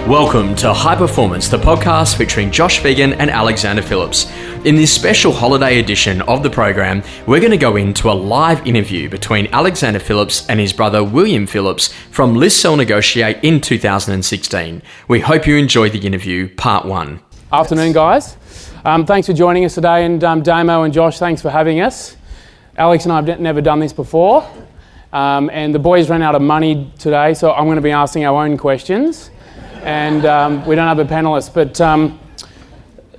Welcome to High Performance, the podcast featuring Josh Phegan and Alexander Phillips. In this special holiday edition of the program, we're going to go into a live interview between Alexander Phillips and his brother William Phillips from List Sell Negotiate in 2016. We hope you enjoy the interview, part one. Afternoon, guys. Thanks for joining us today, and Damo and Josh, thanks for having us. Alex and I have never done this before, and the boys ran out of money today, so I'm going to be asking our own questions. And we don't have a panelist, but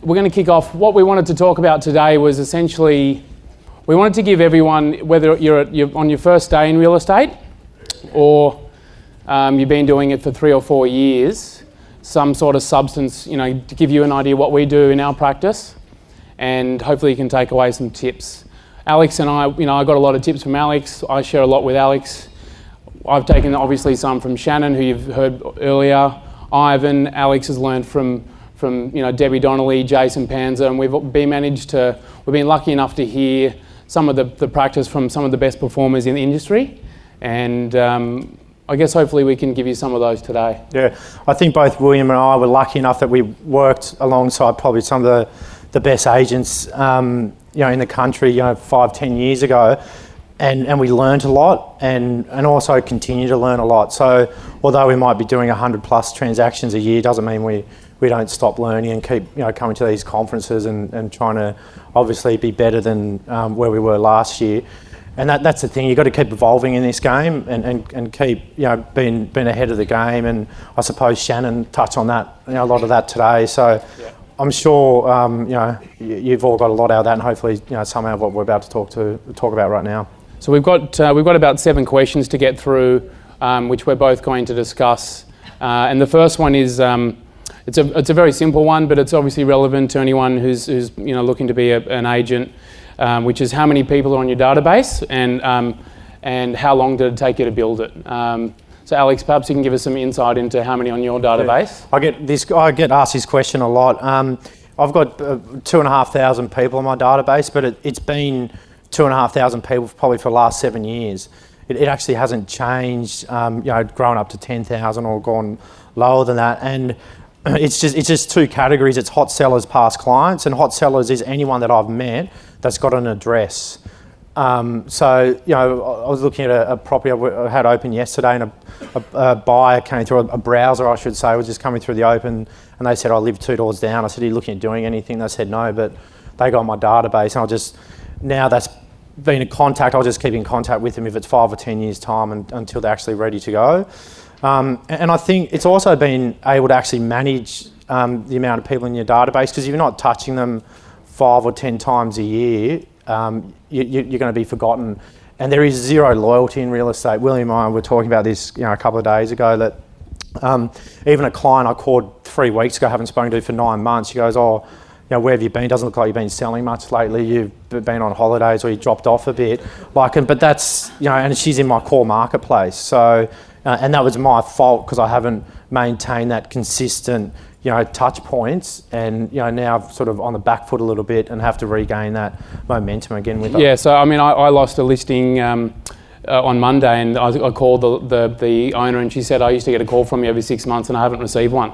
we're going to kick off. What we wanted to talk about today was essentially, we wanted to give everyone, whether you're on your first day in real estate or you've been doing it for 3 or 4 years, some sort of substance, to give you an idea what we do in our practice, and hopefully you can take away some tips. Alex and I got a lot of tips from Alex. I share a lot with Alex. I've taken obviously some from Shannon, who you've heard earlier. Ivan, Alex has learned from Debbie Donnelly, Jason Panzer, and we've been lucky enough to hear some of the practice from some of the best performers in the industry, and I guess hopefully we can give you some of those today. Yeah, I think both William and I were lucky enough that we worked alongside probably some of the best agents in the country 5-10 years ago. And we learned a lot and also continue to learn a lot. So although we might be doing 100 plus transactions a year, doesn't mean we don't stop learning and keep coming to these conferences and trying to obviously be better than where we were last year. And that's the thing, you've got to keep evolving in this game and keep being ahead of the game. And I suppose Shannon touched on that, a lot of that today. So yeah. I'm sure you've all got a lot out of that, and hopefully some of what we're about to talk about right now. So we've got about 7 questions to get through, which we're both going to discuss. And the first one is it's a very simple one, but it's obviously relevant to anyone who's looking to be an agent, which is how many people are on your database and how long did it take you to build it. So Alex, perhaps you can give us some insight into how many on your database. Yeah. I get asked this question a lot. I've got 2,500 people on my database, but it's been 2,500 people probably for the last 7 years. It actually hasn't changed, grown up to 10,000 or gone lower than that. And it's just 2 categories. It's hot sellers, past clients, and hot sellers is anyone that I've met that's got an address. I was looking at a property I had open yesterday, and a buyer came through, a browser I should say, was just coming through the open, and they said, I live 2 doors down. I said, are you looking at doing anything? They said no, but they got my database, and now that's been in contact, I'll just keep in contact with them if it's 5 or 10 years time until they're actually ready to go. And I think it's also been able to actually manage the amount of people in your database, because if you're not touching them 5 or 10 times a year, you're going to be forgotten. And there is zero loyalty in real estate. William and I were talking about this a couple of days ago, that even a client I called 3 weeks ago, haven't spoken to for 9 months, she goes, where have you been? Doesn't look like you've been selling much lately. You've been on holidays or you dropped off a bit. But that's, and she's in my core marketplace. So, and that was my fault because I haven't maintained that consistent, touch points, and, now I'm sort of on the back foot a little bit and have to regain that momentum again with it. Yeah, so I lost a listing on Monday, and I called the owner, and she said, I used to get a call from you every 6 months and I haven't received one.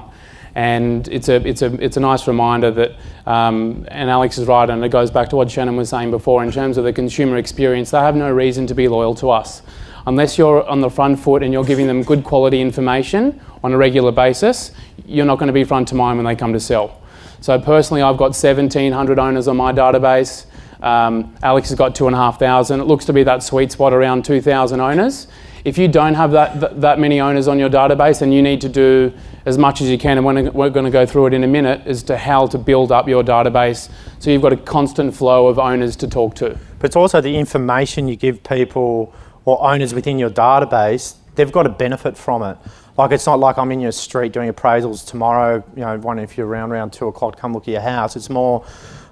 And it's a nice reminder that, and Alex is right, and it goes back to what Shannon was saying before in terms of the consumer experience. They have no reason to be loyal to us. Unless you're on the front foot and you're giving them good quality information on a regular basis, you're not going to be front to mind when they come to sell. So personally, I've got 1,700 owners on my database. Alex has got 2,500. It looks to be that sweet spot around 2,000 owners. If you don't have that many owners on your database, then you need to do as much as you can, and we're going to go through it in a minute, as to how to build up your database so you've got a constant flow of owners to talk to. But it's also the information you give people or owners within your database, they've got to benefit from it. Like, it's not like I'm in your street doing appraisals tomorrow, wondering if you're around 2 o'clock, come look at your house. It's more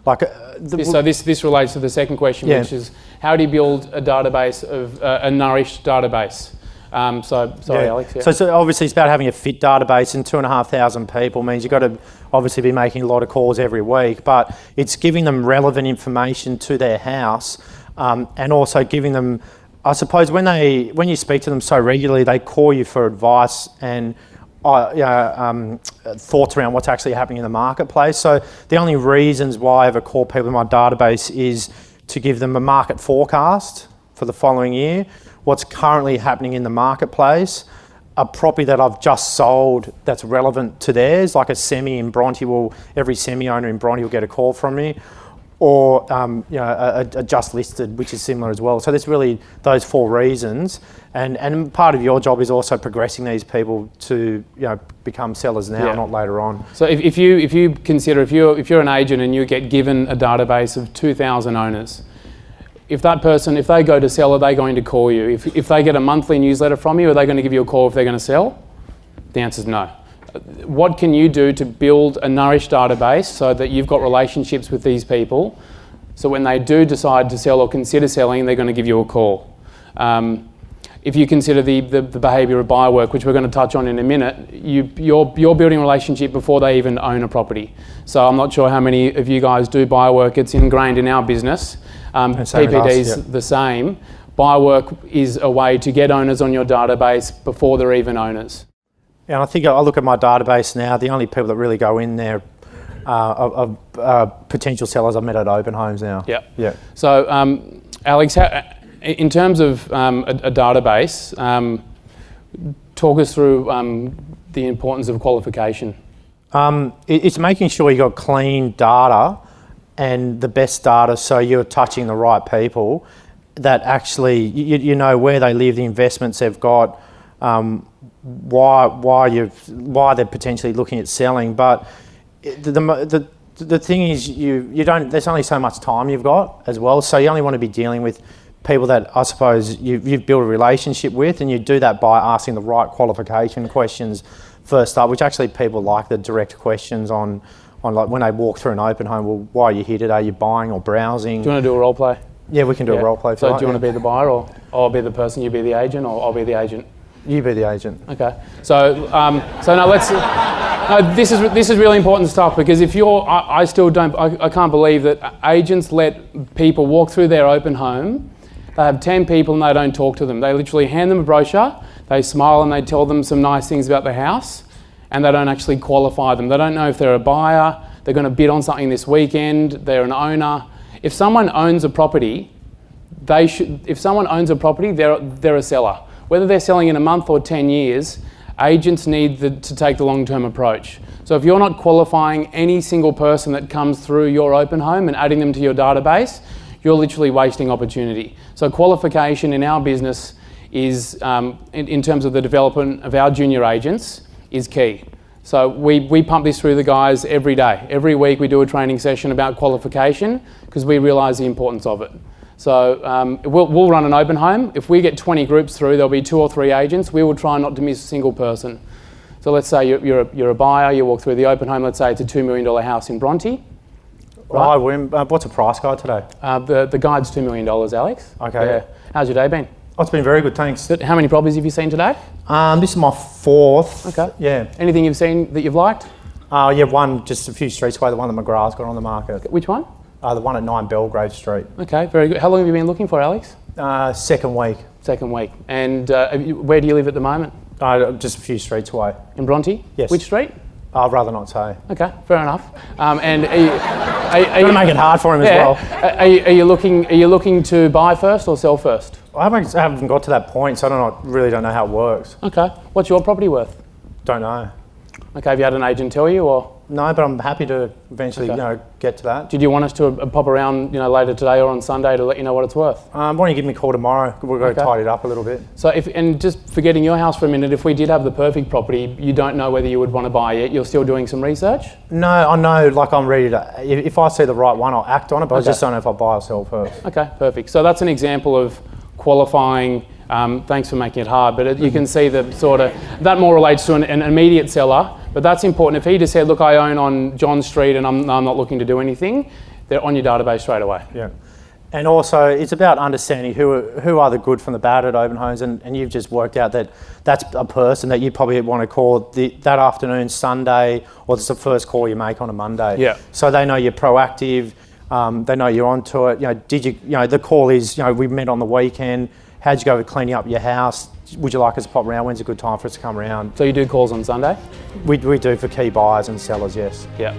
like... So this relates to the second question, yeah, which is, how do you build a database of a nourished database? Sorry, yeah. Alex. Yeah. So obviously it's about having a fit database, and 2,500 people means you've got to obviously be making a lot of calls every week, but it's giving them relevant information to their house, and also giving them, I suppose when you speak to them so regularly, they call you for advice, and thoughts around what's actually happening in the marketplace. So the only reasons why I ever call people in my database is to give them a market forecast for the following year, what's currently happening in the marketplace, a property that I've just sold that's relevant to theirs, like a semi in Bronte every semi owner in Bronte will get a call from me, or a just listed, which is similar as well. So there's really those 4 reasons, and part of your job is also progressing these people to become sellers now, not later on. So if you consider if you're an agent and you get given a database of 2,000 owners, if they go to sell, are they going to call you? If they get a monthly newsletter from you, are they going to give you a call if they're going to sell? The answer is no. What can you do to build a nourished database so that you've got relationships with these people, so when they do decide to sell or consider selling, they're going to give you a call? If you consider the behaviour of buyer work, which we're going to touch on in a minute, you're building a relationship before they even own a property. So I'm not sure how many of you guys do buyer work. It's ingrained in our business. PPD's the same. Buyer work is a way to get owners on your database before they're even owners. Yeah, and I think I look at my database now, the only people that really go in there are potential sellers I've met at open homes now. Yeah. So, Alex, in terms of a database, talk us through the importance of qualification. It's making sure you've got clean data and the best data, so you're touching the right people that actually, you know where they live, the investments they've got, why they're potentially looking at selling. But the thing is, you don't. There's only so much time you've got as well, so you only want to be dealing with people that I suppose you've built a relationship with, and you do that by asking the right qualification questions first up, which actually people like the direct questions on like when they walk through an open home. Well, why are you here today? Are you buying or browsing? Do you want to do a role play? Yeah, we can do a role play. So do you want to be the buyer, or I'll be the person, you be the agent, or I'll be the agent? You be the agent. Okay. So now let's. No, this is really important stuff, because if I can't believe that agents let people walk through their open home. They have 10 people and they don't talk to them. They literally hand them a brochure, they smile and they tell them some nice things about the house, and they don't actually qualify them. They don't know if they're a buyer, they're going to bid on something this weekend, they're an owner. If someone owns a property, they're a seller. Whether they're selling in a month or 10 years, agents need to take the long-term approach. So if you're not qualifying any single person that comes through your open home and adding them to your database, you're literally wasting opportunity. So qualification in our business is, in terms of the development of our junior agents, is key. So we pump this through the guys every day. Every week we do a training session about qualification, because we realise the importance of it. So we'll run an open home. If we get 20 groups through, there'll be 2 or 3 agents. We will try not to miss a single person. So let's say you're a buyer, you walk through the open home, let's say it's a $2 million house in Bronte. Right. Hi, William. What's the price guide today? The guide's $2 million, Alex. Okay. Yeah. How's your day been? Oh, it's been very good, thanks. How many properties have you seen today? This is my 4th. Okay. Yeah. Anything you've seen that you've liked? Yeah, one just a few streets away, the one that McGrath's got on the market. Which one? The one at 9 Belgrave Street. Okay, very good. How long have you been looking for, Alex? Second week. Second week. And where do you live at the moment? Just a few streets away. In Bronte? Yes. Which street? I'd rather not say. Okay, fair enough. And are you going to make it hard for him as well. Are you looking to buy first or sell first? I haven't got to that point, so I really don't know how it works. Okay. What's your property worth? Don't know. Okay, have you had an agent tell you, or? No, but I'm happy to eventually, get to that. Did you want us to pop around, later today or on Sunday to let you know what it's worth? Why don't you give me a call tomorrow? We're going to tidy it up a little bit. So and just forgetting your house for a minute, if we did have the perfect property, you don't know whether you would want to buy it. You're still doing some research? No, I know, I'm ready to, if I see the right one, I'll act on it, but I just don't know if I buy or sell first. Okay, perfect. So that's an example of qualifying. Thanks for making it hard, but you can see that more relates to an immediate seller, but that's important. If he just said, look, I own on John Street and I'm not looking to do anything, they're on your database straight away. Yeah. And also it's about understanding who are the good from the bad at open homes, and you've just worked out that that's a person that you probably want to call that afternoon, Sunday, or it's the first call you make on a Monday. Yeah. So they know you're proactive, they know you're onto it. The call is, we met on the weekend. how'd you go with cleaning up your house? Would you like us to pop around? When's a good time for us to come around? So you do calls on Sunday? We do for key buyers and sellers, yes. Yeah.